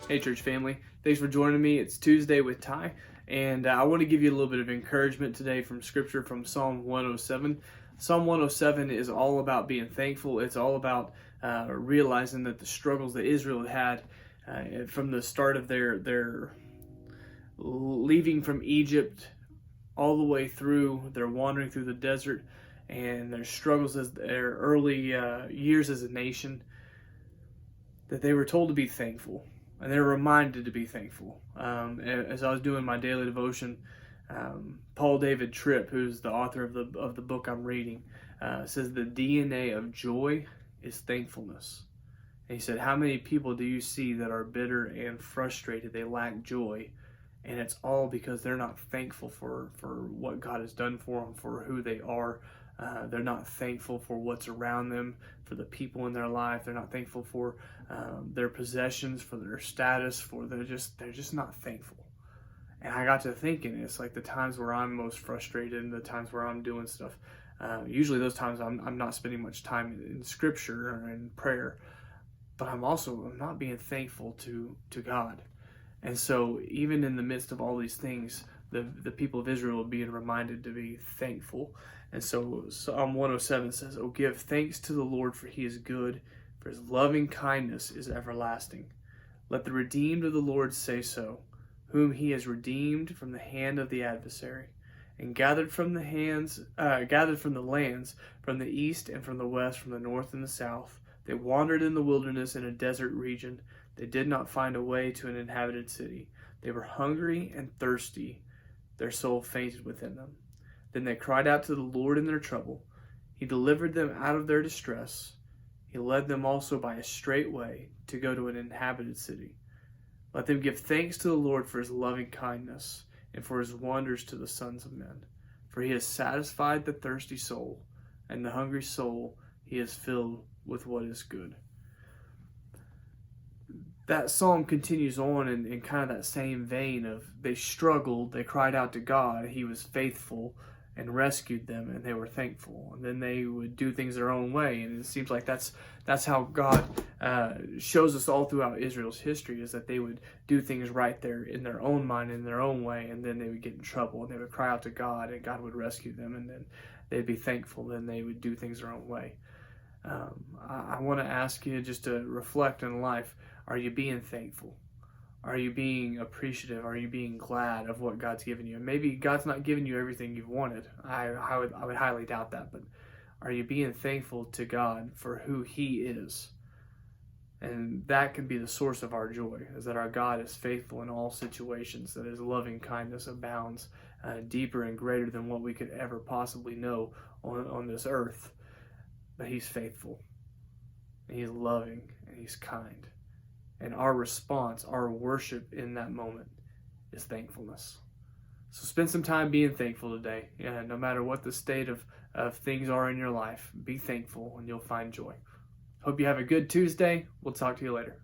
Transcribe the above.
Hey, church family. Thanks for joining me. It's Tuesday with Ty, and I want to give you a little bit of encouragement today from Scripture from Psalm 107. Psalm 107 is all about being thankful. It's all about realizing that the struggles that Israel had from the start of their leaving from Egypt all the way through their wandering through the desert and their struggles as their early years as a nation, that they were told to be thankful. And they're reminded to be thankful. As I was doing my daily devotion, Paul David Tripp, who's the author of the book I'm reading, says the DNA of joy is thankfulness. And he said, how many people do you see that are bitter and frustrated? They lack joy, and it's all because they're not thankful for what God has done for them, for who they are. They're not thankful for what's around them, for the people in their life. They're not thankful for their possessions, for their status. They're just not thankful. And I got to thinking, it's like the times where I'm most frustrated and the times where I'm doing stuff. Usually those times I'm not spending much time in Scripture or in prayer, but I'm not being thankful to God. And so even in the midst of all these things, the people of Israel are being reminded to be thankful. And so Psalm 107 says, "Oh, give thanks to the Lord, for he is good, for his loving kindness is everlasting. Let the redeemed of the Lord say so, whom he has redeemed from the hand of the adversary, and gathered from the lands, from the east and from the west, from the north and the south. They wandered in the wilderness in a desert region. They did not find a way to an inhabited city. They were hungry and thirsty. Their soul fainted within them. Then they cried out to the Lord in their trouble. He delivered them out of their distress. He led them also by a straight way to go to an inhabited city. Let them give thanks to the Lord for his loving kindness and for his wonders to the sons of men. For he has satisfied the thirsty soul, and the hungry soul he has filled with what is good." That psalm continues on in kind of that same vein of they struggled, they cried out to God, he was faithful and rescued them, and they were thankful. And then they would do things their own way, and it seems like that's how God shows us all throughout Israel's history, is that they would do things right there in their own mind, in their own way, and then they would get in trouble, and they would cry out to God, and God would rescue them, and then they'd be thankful, then they would do things their own way. I want to ask you just to reflect on life. Are you being thankful? Are you being appreciative? Are you being glad of what God's given you? And maybe God's not giving you everything you've wanted. I would highly doubt that. But are you being thankful to God for who he is? And that can be the source of our joy, is that our God is faithful in all situations, that his loving kindness abounds deeper and greater than what we could ever possibly know on this earth. But he's faithful, and he's loving, and he's kind. And our response, our worship in that moment is thankfulness. So spend some time being thankful today. No matter what the state of things are in your life, be thankful and you'll find joy. Hope you have a good Tuesday. We'll talk to you later.